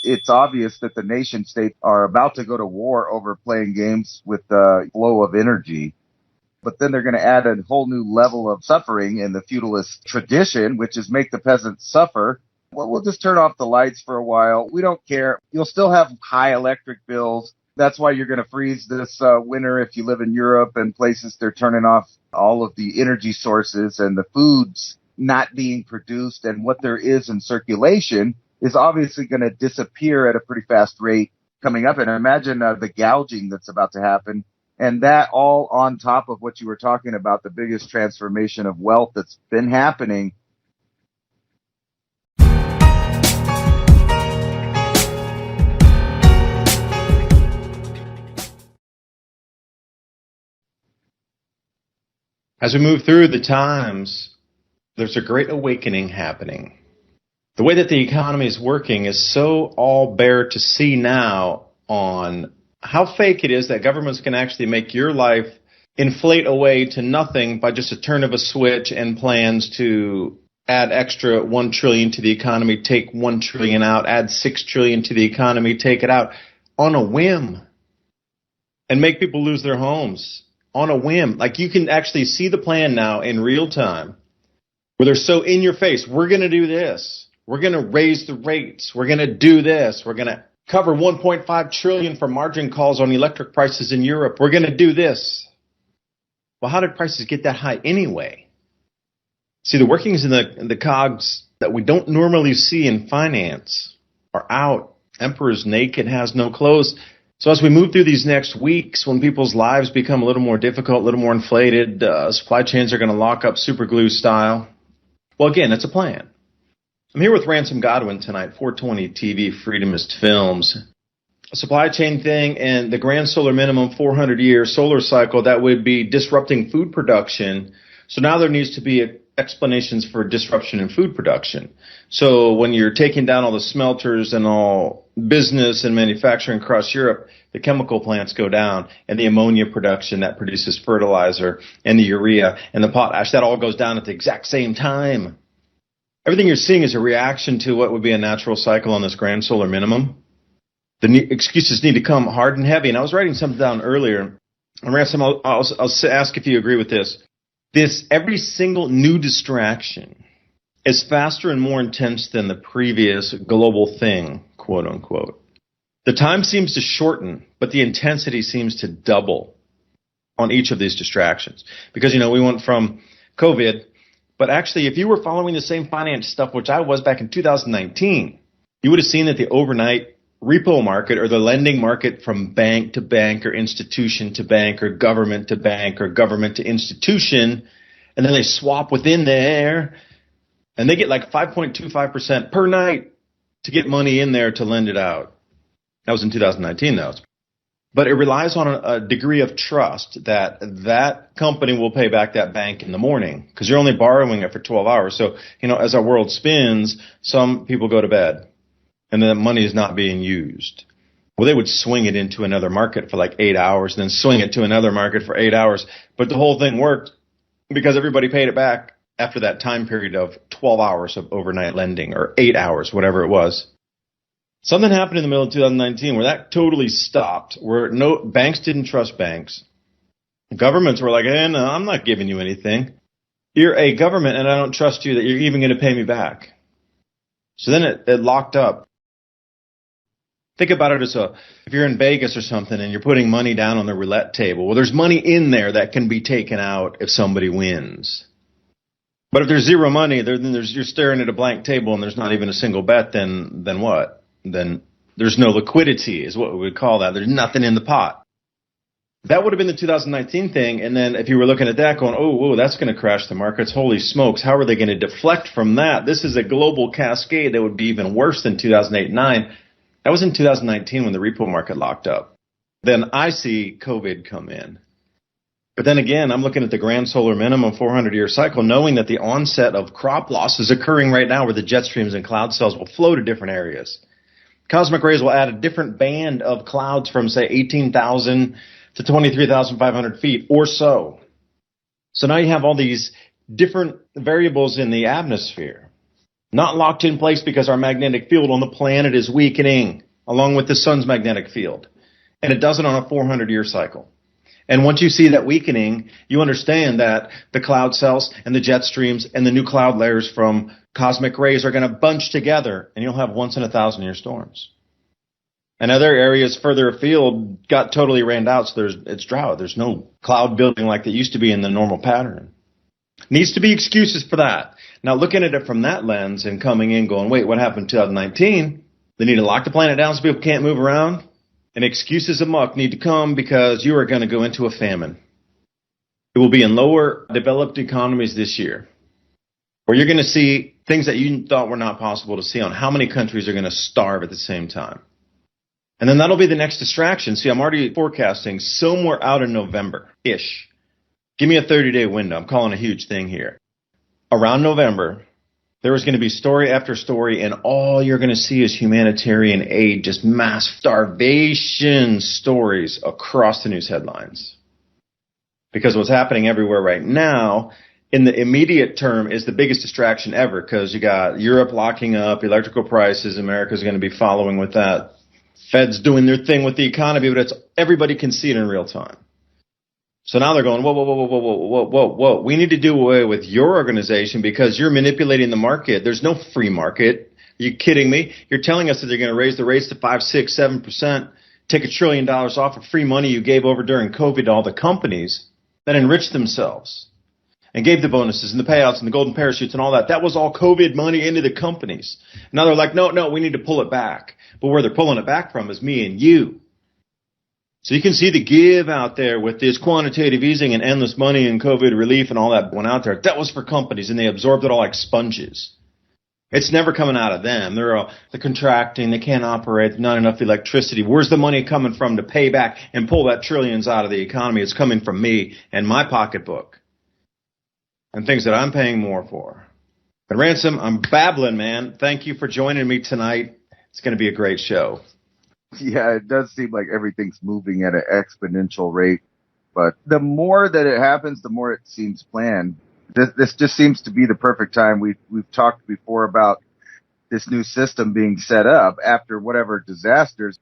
It's obvious that the nation states are about to go to war over playing games with the flow of energy. But then they're going to add a whole new level of suffering in the feudalist tradition, which is make the peasants suffer. Well, we'll just turn off the lights for a while. We don't care. You'll still have high electric bills. That's why you're going to freeze this winter if you live in Europe and places. They're turning off all of the energy sources, and the food's not being produced, and what there is in circulation is obviously going to disappear at a pretty fast rate coming up. And imagine the gouging that's about to happen. And that all on top of what you were talking about, the biggest transformation of wealth that's been happening. As we move through the times, there's a great awakening happening. The way that the economy is working is so all bare to see now on how fake it is that governments can actually make your life inflate away to nothing by just a turn of a switch and plans to add extra 1 trillion to the economy, take 1 trillion out, add 6 trillion to the economy, take it out on a whim, and make people lose their homes on a whim. Like, you can actually see the plan now in real time where they're so in your face. We're going to do this. We're going to raise the rates. We're going to do this. We're going to cover 1.5 trillion for margin calls on electric prices in Europe. We're going to do this. Well, how did prices get that high anyway? See, the workings in the cogs that we don't normally see in finance are out. Emperor's naked, has no clothes. So as we move through these next weeks, when people's lives become a little more difficult, a little more inflated, supply chains are going to lock up super glue style. Well, again, it's a plan. I'm here with Ransom Godwin tonight, 420 TV, Freedomist Films. A supply chain thing and the grand solar minimum 400-year solar cycle that would be disrupting food production. So now there needs to be explanations for disruption in food production. So when you're taking down all the smelters and all business and manufacturing across Europe, the chemical plants go down, and the ammonia production that produces fertilizer and the urea and the potash, that all goes down at the exact same time. Everything you're seeing is a reaction to what would be a natural cycle on this grand solar minimum. The excuses need to come hard and heavy. And I was writing something down earlier. And Ransom, I'll ask if you agree with this. Every single new distraction is faster and more intense than the previous global thing, quote unquote. The time seems to shorten, but the intensity seems to double on each of these distractions. Because, we went from COVID, but actually, if you were following the same finance stuff, which I was back in 2019, you would have seen that the overnight repo market, or the lending market from bank to bank or institution to bank or government to institution, and then they swap within there, and they get like 5.25% per night to get money in there to lend it out. That was in 2019, though. But it relies on a degree of trust that company will pay back that bank in the morning, because you're only borrowing it for 12 hours. So, as our world spins, some people go to bed, and then the money is not being used. Well, they would swing it into another market for like 8 hours, and then swing it to another market for 8 hours. But the whole thing worked because everybody paid it back after that time period of 12 hours of overnight lending, or 8 hours, whatever it was. Something happened in the middle of 2019 where that totally stopped, where banks didn't trust banks. Governments were like, no, I'm not giving you anything. You're a government, and I don't trust you that you're even going to pay me back. So then it locked up. Think about it as if you're in Vegas or something and you're putting money down on the roulette table. Well, there's money in there that can be taken out if somebody wins. But if there's zero money, then you're staring at a blank table and there's not even a single bet, then what? Then there's no liquidity is what we would call that. There's nothing in the pot. That would have been the 2019 thing. And then if you were looking at that going, whoa, that's going to crash the markets. Holy smokes. How are they going to deflect from that? This is a global cascade that would be even worse than 2008-9. That was in 2019 when the repo market locked up. Then I see COVID come in. But then again, I'm looking at the grand solar minimum 400-year cycle, knowing that the onset of crop loss is occurring right now, where the jet streams and cloud cells will flow to different areas. Cosmic rays will add a different band of clouds from, say, 18,000 to 23,500 feet or so. So now you have all these different variables in the atmosphere. Not locked in place because our magnetic field on the planet is weakening along with the sun's magnetic field. And it does it on a 400-year cycle. And once you see that weakening, you understand that the cloud cells and the jet streams and the new cloud layers from cosmic rays are going to bunch together, and you'll have once in 1,000-year storms. And other areas further afield got totally rained out, so it's drought. There's no cloud building like there used to be in the normal pattern. Needs to be excuses for that. Now, looking at it from that lens and coming in going, wait, what happened in 2019? They need to lock the planet down so people can't move around? And excuses amok need to come because you are going to go into a famine. It will be in lower developed economies this year, where you're going to see things that you thought were not possible to see on how many countries are going to starve at the same time. And then that'll be the next distraction. See, I'm already forecasting somewhere out in November-ish. Give me a 30-day window. I'm calling a huge thing here. Around November, there is going to be story after story, and all you're going to see is humanitarian aid, just mass starvation stories across the news headlines. Because what's happening everywhere right now, in the immediate term, is the biggest distraction ever, because you got Europe locking up, electrical prices, America's going to be following with that. Fed's doing their thing with the economy, but everybody can see it in real time. So now they're going, whoa. We need to do away with your organization because you're manipulating the market. There's no free market. Are you kidding me? You're telling us that they're going to raise the rates to 5, 6, 7%, take $1 trillion off of free money you gave over during COVID to all the companies that enriched themselves and gave the bonuses and the payouts and the golden parachutes and all that. That was all COVID money into the companies. Now they're like, no, we need to pull it back. But where they're pulling it back from is me and you. So you can see the give out there with this quantitative easing and endless money and COVID relief and all that went out there. That was for companies, and they absorbed it all like sponges. It's never coming out of them. They're contracting. They can't operate. Not enough electricity. Where's the money coming from to pay back and pull that trillions out of the economy? It's coming from me and my pocketbook and things that I'm paying more for. But Ransom, I'm babbling, man. Thank you for joining me tonight. It's going to be a great show. Yeah, it does seem like everything's moving at an exponential rate. But the more that it happens, the more it seems planned. This just seems to be the perfect time. We've talked before about this new system being set up after whatever disasters.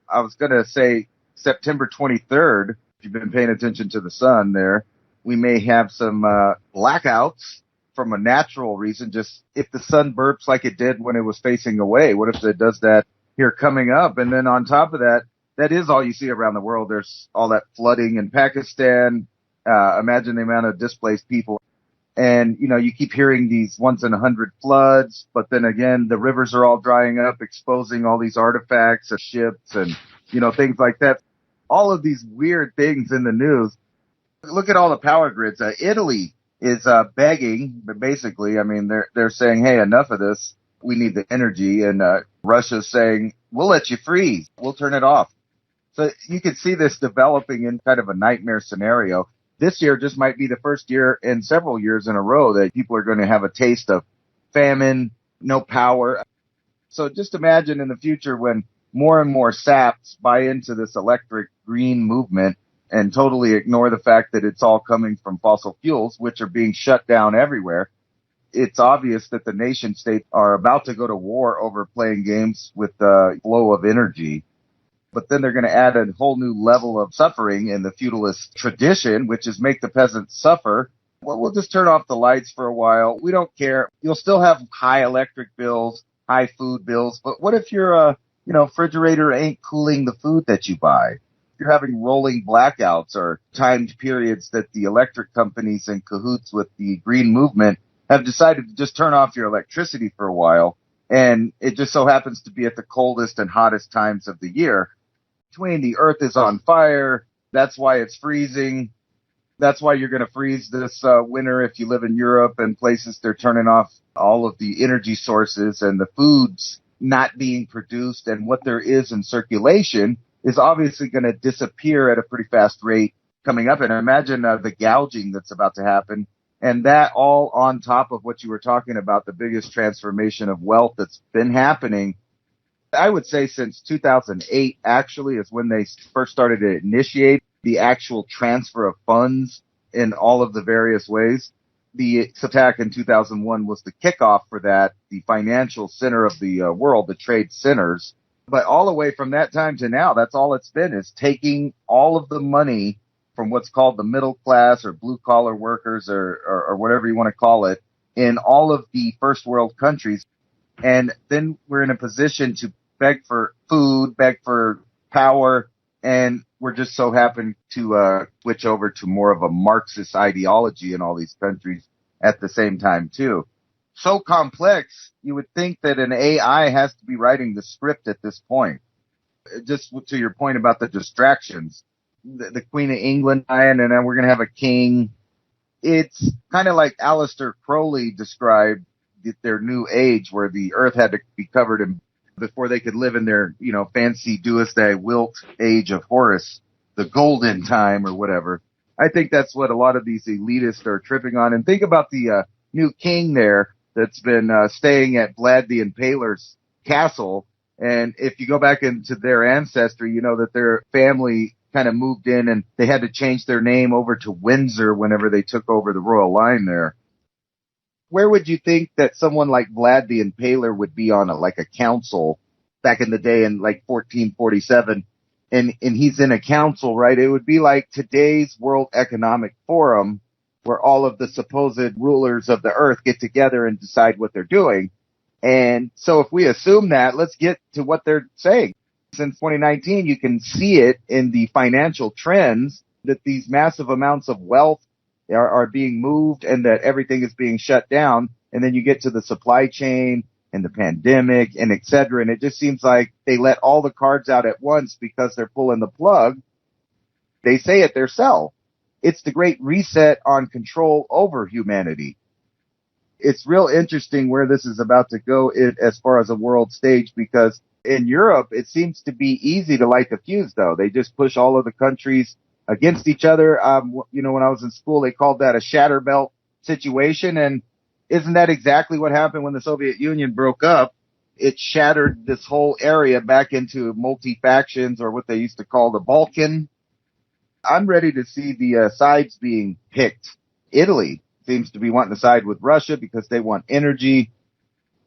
I was going to say September 23rd, if you've been paying attention to the sun there, we may have some blackouts from a natural reason. Just if the sun burps like it did when it was facing away, what if it does that here coming up? And then on top of that, that is all you see around the world. There's all that flooding in Pakistan. Imagine the amount of displaced people. And, you keep hearing these once in 100 floods, but then again, the rivers are all drying up, exposing all these artifacts of ships and, things like that. All of these weird things in the news. Look at all the power grids. Italy is begging, but basically, I mean, they're saying, hey, enough of this. We need the energy. And Russia's saying, we'll let you freeze. We'll turn it off. So you can see this developing in kind of a nightmare scenario. This year just might be the first year in several years in a row that people are going to have a taste of famine, no power. So just imagine in the future when more and more saps buy into this electric green movement and totally ignore the fact that it's all coming from fossil fuels, which are being shut down everywhere. It's obvious that the nation states are about to go to war over playing games with the flow of energy. But then they're going to add a whole new level of suffering in the feudalist tradition, which is make the peasants suffer. Well, we'll just turn off the lights for a while. We don't care. You'll still have high electric bills, high food bills. But what if your, refrigerator ain't cooling the food that you buy? You're having rolling blackouts or timed periods that the electric companies in cahoots with the green movement have decided to just turn off your electricity for a while. And it just so happens to be at the coldest and hottest times of the year. Between the earth is on fire. That's why it's freezing. That's why you're going to freeze this winter if you live in Europe and places. They're turning off all of the energy sources and the foods not being produced. And what there is in circulation is obviously going to disappear at a pretty fast rate coming up. And imagine the gouging that's about to happen. And that all on top of what you were talking about, the biggest transformation of wealth that's been happening. I would say since 2008 actually is when they first started to initiate the actual transfer of funds in all of the various ways. the attack in 2001 was the kickoff for that, the financial center of the world, the trade centers. But all the way from that time to now, that's all it's been, is taking all of the money from what's called the middle class or blue collar workers or whatever you want to call it in all of the first world countries. And then we're in a position to beg for food, beg for power, and we're just so happen to switch over to more of a Marxist ideology in all these countries at the same time, too. So complex, you would think that an AI has to be writing the script at this point. Just to your point about the distractions, the Queen of England dying, and then we're going to have a king. It's kind of like Aleister Crowley described their new age, where the earth had to be covered in before they could live in their, fancy Deusdedit Wilt age of Horus, the golden time or whatever. I think that's what a lot of these elitists are tripping on. And think about the new king there that's been staying at Vlad the Impaler's castle. And if you go back into their ancestry, you know that their family kind of moved in and they had to change their name over to Windsor whenever they took over the royal line there. Where would you think that someone like Vlad the Impaler would be on a council back in the day in 1447? And he's in a council, right? It would be like today's World Economic Forum, where all of the supposed rulers of the earth get together and decide what they're doing. And so if we assume that, let's get to what they're saying. Since 2019, you can see it in the financial trends that these massive amounts of wealth are being moved and that everything is being shut down. And then you get to the supply chain and the pandemic and et cetera. And it just seems like they let all the cards out at once because they're pulling the plug. They say it themselves. It's the great reset on control over humanity. It's real interesting where this is about to go as far as a world stage, because in Europe, it seems to be easy to light the fuse, though. They just push all of the countries against each other. When I was in school, they called that a shatter belt situation. And isn't that exactly what happened when the Soviet Union broke up? It shattered this whole area back into multi-factions, or what they used to call the Balkan. I'm ready to see the sides being picked. Italy seems to be wanting to side with Russia because they want energy.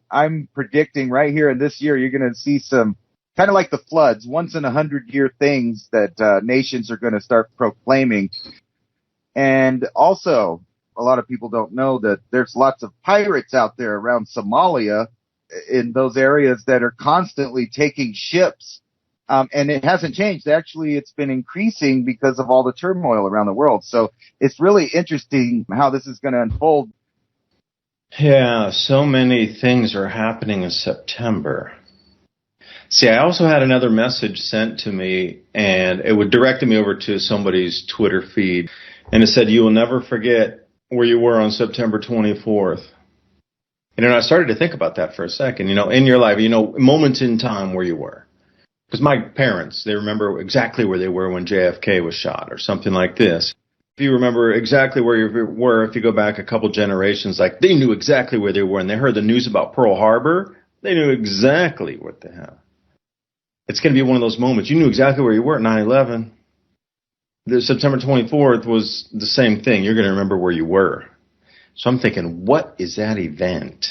I'm predicting right here in this year, you're going to see some kind of like the floods, once in 100-year things that nations are going to start proclaiming. And also, a lot of people don't know that there's lots of pirates out there around Somalia in those areas that are constantly taking ships. And it hasn't changed. Actually, it's been increasing because of all the turmoil around the world. So it's really interesting how this is going to unfold. Yeah, so many things are happening in September. See, I also had another message sent to me, and it would directed me over to somebody's Twitter feed, and it said, "You will never forget where you were on September 24th. And then I started to think about that for a second, in your life, moments in time where you were. Because my parents, they remember exactly where they were when JFK was shot or something like this. If you remember exactly where you were, if you go back a couple generations, they knew exactly where they were, and they heard the news about Pearl Harbor, they knew exactly what the hell. It's going to be one of those moments. You knew exactly where you were at 9/11. The September 24th was the same thing. You're going to remember where you were. So I'm thinking, what is that event?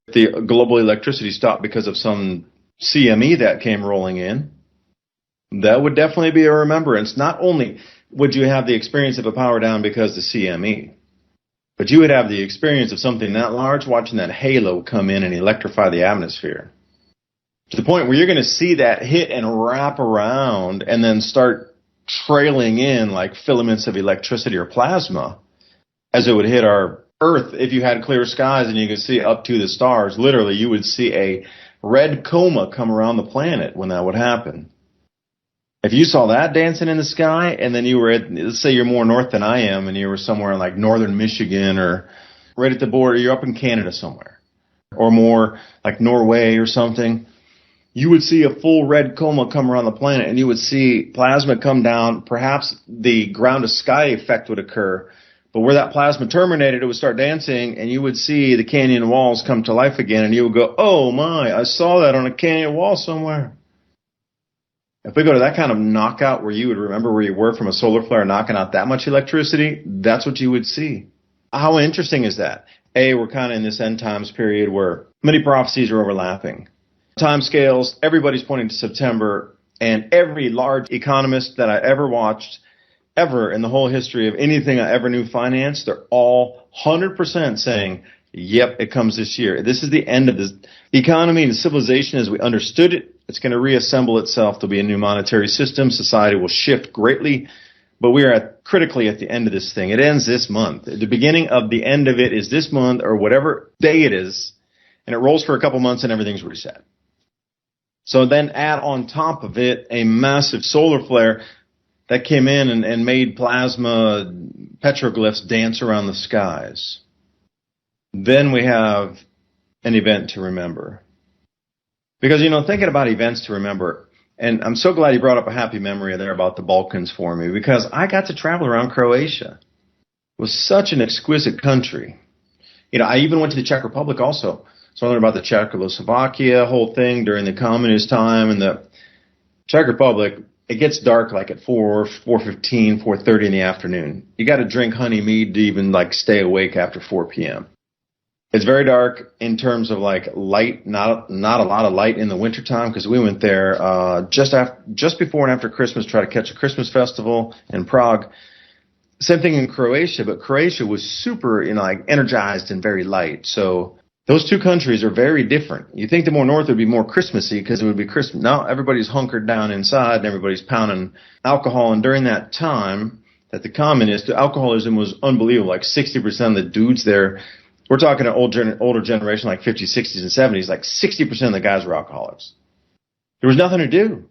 The global electricity stopped because of some CME that came rolling in. That would definitely be a remembrance. Not only would you have the experience of a power down because of the CME, but you would have the experience of something that large, watching that halo come in and electrify the atmosphere. To the point where you're going to see that hit and wrap around and then start trailing in like filaments of electricity or plasma as it would hit our Earth. If you had clear skies and you could see up to the stars, literally you would see a red coma come around the planet when that would happen. If you saw that dancing in the sky, and then you were let's say you're more north than I am, and you were somewhere in like northern Michigan or right at the border, you're up in Canada somewhere, or more like Norway or something, you would see a full red coma come around the planet, and you would see plasma come down. Perhaps the ground to sky effect would occur, but where that plasma terminated, it would start dancing, and you would see the canyon walls come to life again, and you would go, oh my, I saw that on a canyon wall somewhere. If we go to that kind of knockout where you would remember where you were from a solar flare knocking out that much electricity, that's what you would see. How interesting is that? We're kind of in this end times period where many prophecies are overlapping. Time scales, everybody's pointing to September, and every large economist that I ever watched, ever in the whole history of anything I ever knew finance, they're all 100% saying, yep, it comes this year. This is the end of the economy and civilization as we understood it. It's going to reassemble itself. There'll be a new monetary system. Society will shift greatly. But we are critically at the end of this thing. It ends this month. The beginning of the end of it is this month or whatever day it is. And it rolls for a couple months and everything's reset. So then add on top of it a massive solar flare that came in and made plasma petroglyphs dance around the skies. Then we have an event to remember. Because, thinking about events to remember, and I'm so glad you brought up a happy memory there about the Balkans for me, because I got to travel around Croatia. It was such an exquisite country. I even went to the Czech Republic also. So I learned about the Czechoslovakia whole thing during the communist time. And the Czech Republic, it gets dark like at 4:15, 4:30 in the afternoon. You got to drink honey mead to even stay awake after 4 p.m. It's very dark in terms of light, not a lot of light in the wintertime, because we went there just before and after Christmas, try to catch a Christmas festival in Prague. Same thing in Croatia, but Croatia was super, energized and very light. So those two countries are very different. You think the more north would be more Christmassy because it would be Christmas. No, everybody's hunkered down inside and everybody's pounding alcohol. And during that time that the alcoholism was unbelievable. 60% of the dudes there, we're talking an older generation, 50s, 60s, and 70s, 60% of the guys were alcoholics. There was nothing to do.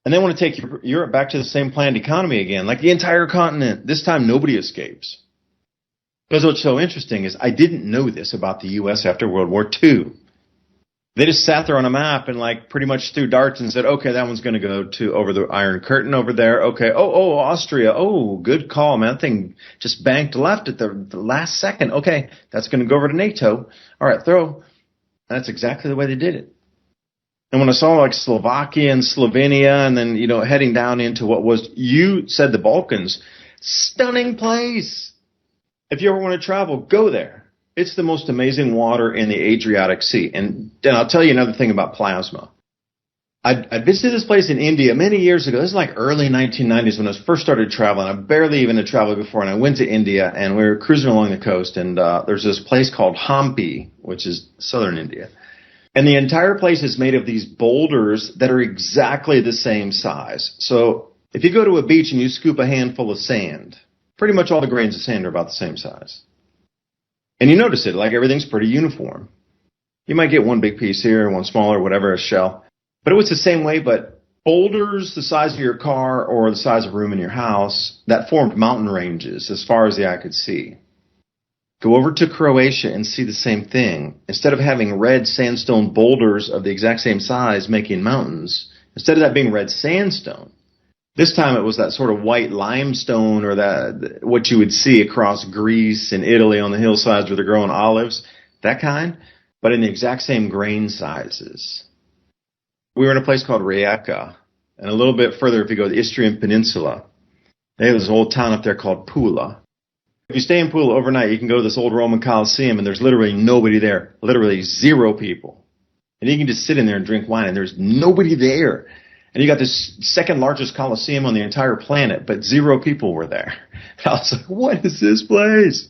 And they want to take Europe back to the same planned economy again, like the entire continent. This time, nobody escapes. Because what's so interesting is I didn't know this about the U.S. after World War II. They just sat there on a map and pretty much threw darts and said, okay, that one's going to go to over the Iron Curtain over there. Okay. Oh, Austria. Oh, good call, man. That thing just banked left at the last second. Okay. That's going to go over to NATO. All right, throw. And that's exactly the way they did it. And when I saw Slovakia and Slovenia and then, heading down into what was, you said the Balkans, stunning place. If you ever want to travel, go there. It's the most amazing water in the Adriatic Sea. And then I'll tell you another thing about plasma. I visited this place in India many years ago. This is early 1990s when I first started traveling. I barely even had traveled before. And I went to India and we were cruising along the coast. And there's this place called Hampi, which is southern India. And the entire place is made of these boulders that are exactly the same size. So if you go to a beach and you scoop a handful of sand, pretty much all the grains of sand are about the same size. And you notice it, everything's pretty uniform. You might get one big piece here, one smaller, whatever, a shell. But it was the same way, but boulders the size of your car or the size of a room in your house that formed mountain ranges as far as the eye could see. Go over to Croatia and see the same thing. Instead of having red sandstone boulders of the exact same size making mountains, instead of that being red sandstone, this time it was that sort of white limestone or that what you would see across Greece and Italy on the hillsides where they're growing olives, that kind, but in the exact same grain sizes. We were in a place called Rijeka, and a little bit further if you go to the Istrian Peninsula, they have this old town up there called Pula. If you stay in Pula overnight, you can go to this old Roman Colosseum and there's literally nobody there, literally 0 people. And you can just sit in there and drink wine and there's nobody there. And you got this second largest Colosseum on the entire planet, but 0 people were there. And I was like, what is this place?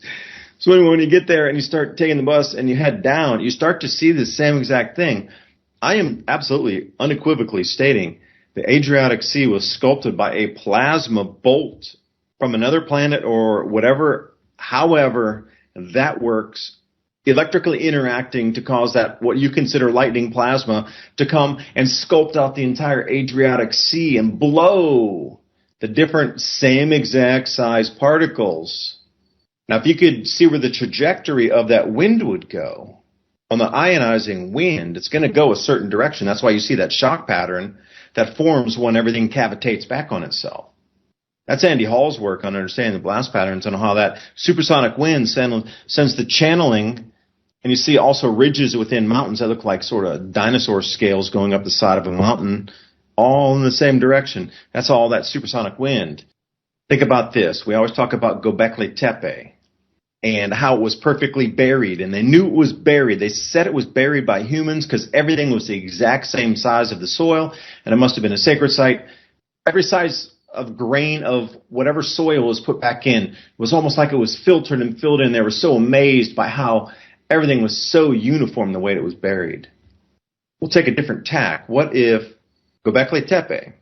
So anyway, when you get there and you start taking the bus and you head down, you start to see the same exact thing. I am absolutely unequivocally stating the Adriatic Sea was sculpted by a plasma bolt from another planet or whatever, however that works, electrically interacting to cause that, what you consider lightning plasma, to come and sculpt out the entire Adriatic Sea and blow the different same exact size particles. Now, if you could see where the trajectory of that wind would go, on the ionizing wind, it's going to go a certain direction. That's why you see that shock pattern that forms when everything cavitates back on itself. That's Andy Hall's work on understanding the blast patterns and how that supersonic wind sends the channeling. And you see also ridges within mountains that look like sort of dinosaur scales going up the side of a mountain, all in the same direction. That's all that supersonic wind. Think about this. We always talk about Göbekli Tepe. and how it was perfectly buried. And they knew it was buried. They said it was buried by humans because everything was the exact same size of the soil, and it must have been a sacred site. Every size of grain of whatever soil was put back in, it was almost like it was filtered and filled in. They were so amazed by how everything was so uniform the way it was buried. We'll take a different tack. What if Göbekli Tepe,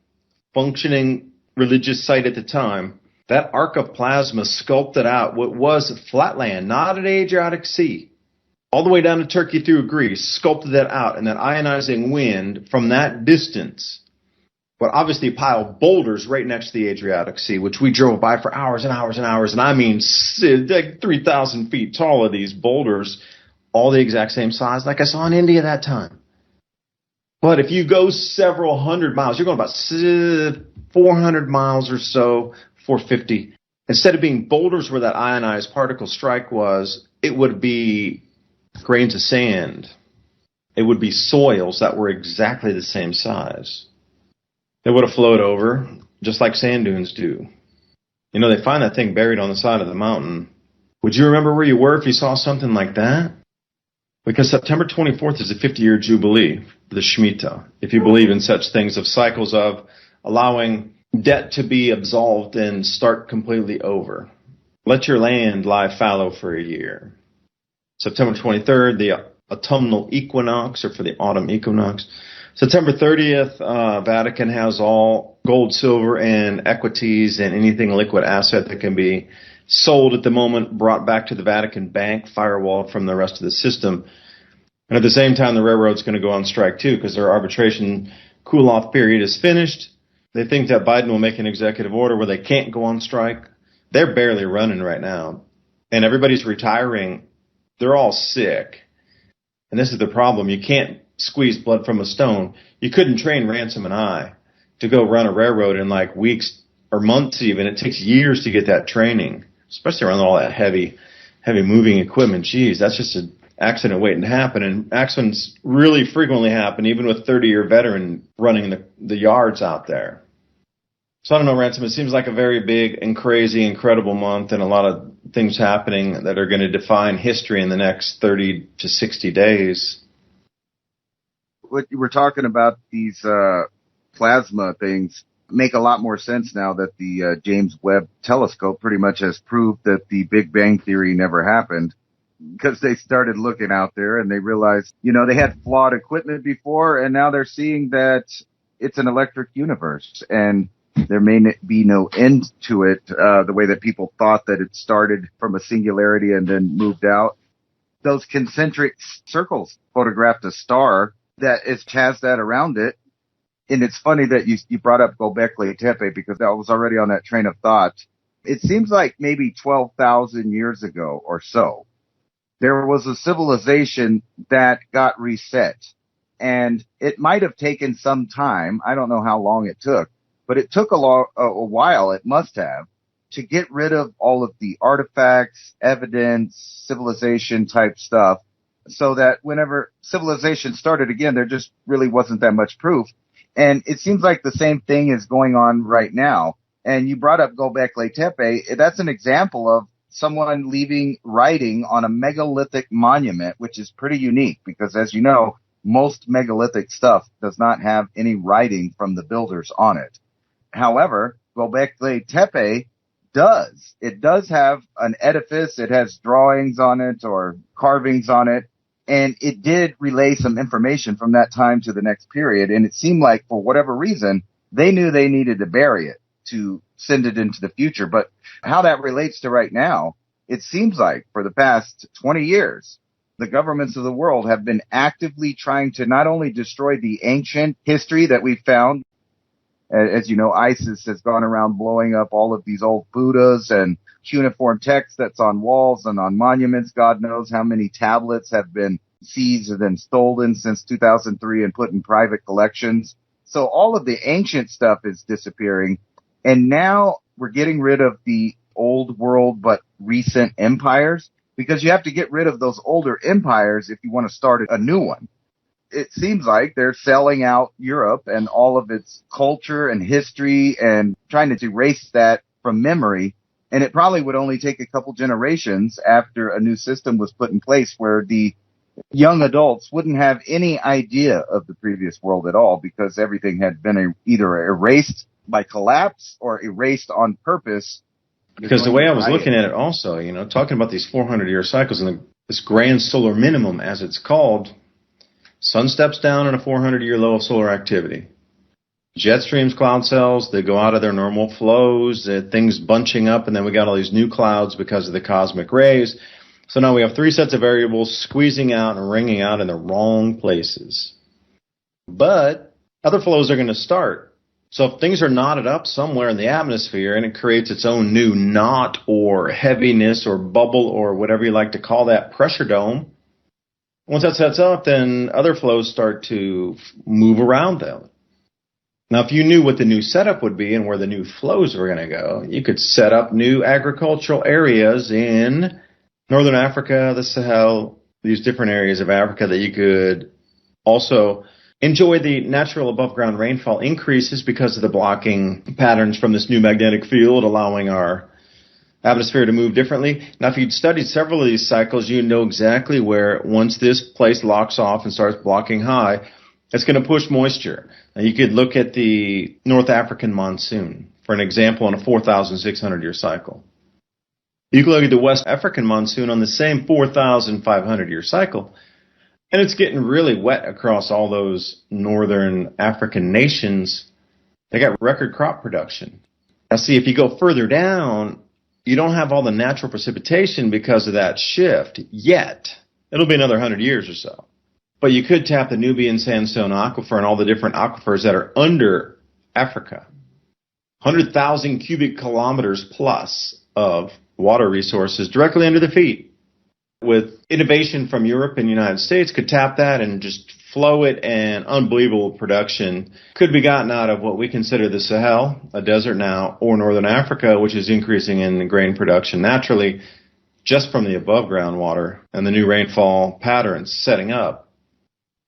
functioning religious site at the time, that arc of plasma sculpted out what was flatland, not an Adriatic Sea, all the way down to Turkey through Greece, sculpted that out, and that ionizing wind from that distance would obviously pile boulders right next to the Adriatic Sea, which we drove by for hours and hours and hours, and I mean like 3,000 feet tall of these boulders, all the exact same size like I saw in India that time. But if you go several hundred miles, you're going about 400 miles or so, 450. Instead of being boulders where that ionized particle strike was, it would be grains of sand. It would be soils that were exactly the same size. They would have flowed over, just like sand dunes do. You know, they find that thing buried on the side of the mountain. Would you remember where you were if you saw something like that? Because September 24th is the 50-year jubilee for the Shemitah, if you believe in such things of cycles of allowing debt to be absolved and start completely over. Let your land lie fallow for a year. September 23rd, the autumnal equinox, or for the autumn equinox. September 30th, Vatican has all gold, silver, and equities and anything liquid asset that can be sold at the moment, brought back to the Vatican Bank, firewalled from the rest of the system. And at the same time, the railroad's going to go on strike too, because their arbitration cool-off period is finished. They think that Biden will make an executive order where they can't go on strike. They're barely running right now. And everybody's retiring. They're all sick. And this is the problem. You can't squeeze blood from a stone. You couldn't train Ransom and I to go run a railroad in like weeks or months even. It takes years to get that training, especially around all that heavy moving equipment. Geez, that's just an accident waiting to happen. And accidents really frequently happen, even with 30-year veteran running the yards out there. So I don't know, Ransom, it seems like a very big and crazy, incredible month and a lot of things happening that are going to define history in the next 30 to 60 days. What you were talking about, these plasma things, make a lot more sense now that the James Webb telescope pretty much has proved that the Big Bang Theory never happened, because they started looking out there and they realized, you know, they had flawed equipment before, and now they're seeing that it's an electric universe and there may be no end to it, the way that people thought that it started from a singularity and then moved out. Those concentric circles photographed a star that has that around it. And it's funny that you brought up Göbekli Tepe, because I was already on that train of thought. It seems like maybe 12,000 years ago or so, there was a civilization that got reset. And it might have taken some time. I don't know how long it took, but it took a while, it must have, to get rid of all of the artifacts, evidence, civilization type stuff, so that whenever civilization started again, there just really wasn't that much proof. And it seems like the same thing is going on right now. And you brought up Göbekli Tepe. That's an example of someone leaving writing on a megalithic monument, which is pretty unique because, as you know, most megalithic stuff does not have any writing from the builders on it. However, Göbekli Tepe does. It does have an edifice. It has drawings on it or carvings on it. And it did relay some information from that time to the next period. And it seemed like, for whatever reason, they knew they needed to bury it to send it into the future. But how that relates to right now, it seems like for the past 20 years, the governments of the world have been actively trying to not only destroy the ancient history that we found. As you know, ISIS has gone around blowing up all of these old Buddhas and cuneiform text that's on walls and on monuments. God knows how many tablets have been seized and then stolen since 2003 and put in private collections. So all of the ancient stuff is disappearing. And now we're getting rid of the old world but recent empires, because you have to get rid of those older empires if you want to start a new one. It seems like they're selling out Europe and all of its culture and history and trying to erase that from memory And it probably would only take a couple generations after a new system was put in place where the young adults wouldn't have any idea of the previous world at all, because everything had been either erased by collapse or erased on purpose. Because the way I was looking at it also, talking about these 400-year cycles and this grand solar minimum, as it's called, sun steps down in a 400-year low of solar activity. Jet streams, cloud cells, they go out of their normal flows, things bunching up, and then we got all these new clouds because of the cosmic rays. So now we have three sets of variables squeezing out and ringing out in the wrong places. But other flows are going to start. So if things are knotted up somewhere in the atmosphere and it creates its own new knot or heaviness or bubble or whatever you like to call that pressure dome, once that sets up, then other flows start to move around them. Now, if you knew what the new setup would be and where the new flows were going to go, you could set up new agricultural areas in Northern Africa, the Sahel, these different areas of Africa that you could also enjoy the natural above-ground rainfall increases because of the blocking patterns from this new magnetic field, allowing our atmosphere to move differently. Now, if you'd studied several of these cycles, you know exactly where, once this place locks off and starts blocking high, it's going to push moisture. Now, you could look at the North African monsoon for an example on a 4,600-year cycle. You can look at the West African monsoon on the same 4,500-year cycle, and it's getting really wet across all those northern African nations. They got record crop production. Now, see, if you go further down, you don't have all the natural precipitation because of that shift yet. It'll be another 100 years or so. But you could tap the Nubian sandstone aquifer and all the different aquifers that are under Africa. 100,000 cubic kilometers plus of water resources directly under the feet. With innovation from Europe and the United States, could tap that and just flow it, and unbelievable production could be gotten out of what we consider the Sahel, a desert now, or Northern Africa, which is increasing in grain production naturally just from the above ground water and the new rainfall patterns setting up.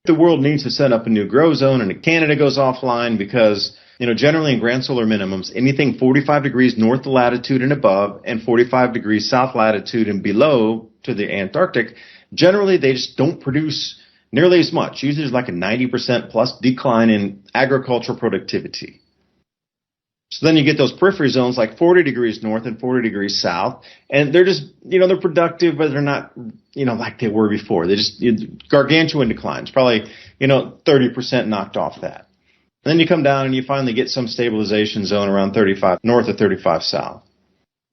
The world needs to set up a new grow zone, and Canada goes offline because, generally in grand solar minimums, anything 45 degrees north latitude and above and 45 degrees south latitude and below to the Antarctic, generally they just don't produce nearly as much. Usually there's like a 90% plus decline in agricultural productivity. So then you get those periphery zones like 40 degrees north and 40 degrees south, and they're just, they're productive, but they're not, like they were before. They just, gargantuan declines, probably, 30% knocked off that. And then you come down and you finally get some stabilization zone around 35 north or 35 south.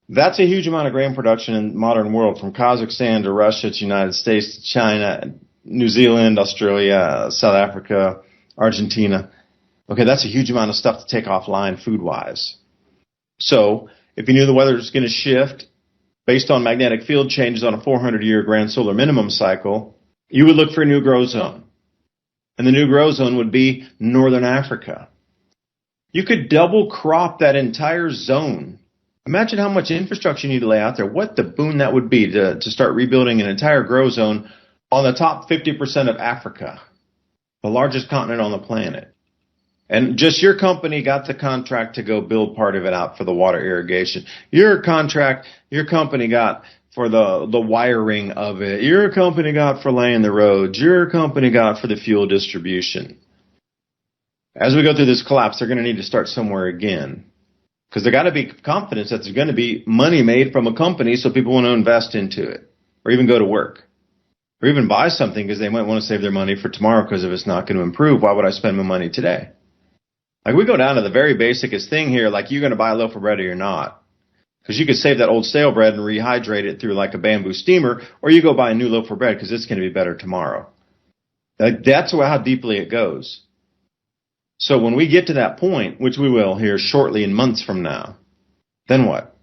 That's a huge amount of grain production in the modern world, from Kazakhstan to Russia to United States to China, New Zealand, Australia, South Africa, Argentina. Okay, that's a huge amount of stuff to take offline food-wise. So if you knew the weather was going to shift based on magnetic field changes on a 400-year grand solar minimum cycle, you would look for a new grow zone. And the new grow zone would be Northern Africa. You could double crop that entire zone. Imagine how much infrastructure you need to lay out there. What the boon that would be to start rebuilding an entire grow zone on the top 50% of Africa, the largest continent on the planet. And just your company got the contract to go build part of it out for the water irrigation. Your company got for the wiring of it. Your company got for laying the roads. Your company got for the fuel distribution. As we go through this collapse, they're going to need to start somewhere again. Because there got to be confidence that there's going to be money made from a company so people want to invest into it. Or even go to work. Or even buy something because they might want to save their money for tomorrow, because if it's not going to improve, why would I spend my money today? Like, we go down to the very basicest thing here, like you're going to buy a loaf of bread or you're not. Because you could save that old stale bread and rehydrate it through like a bamboo steamer, or you go buy a new loaf of bread because it's going to be better tomorrow. That's how deeply it goes. So when we get to that point, which we will here shortly in months from now, then what?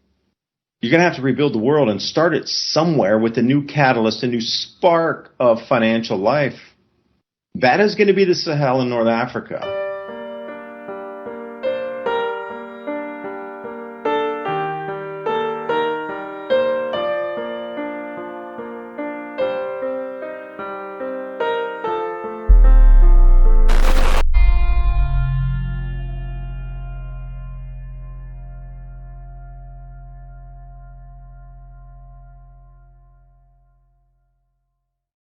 You're going to have to rebuild the world and start it somewhere with a new catalyst, a new spark of financial life. That is going to be the Sahel in North Africa.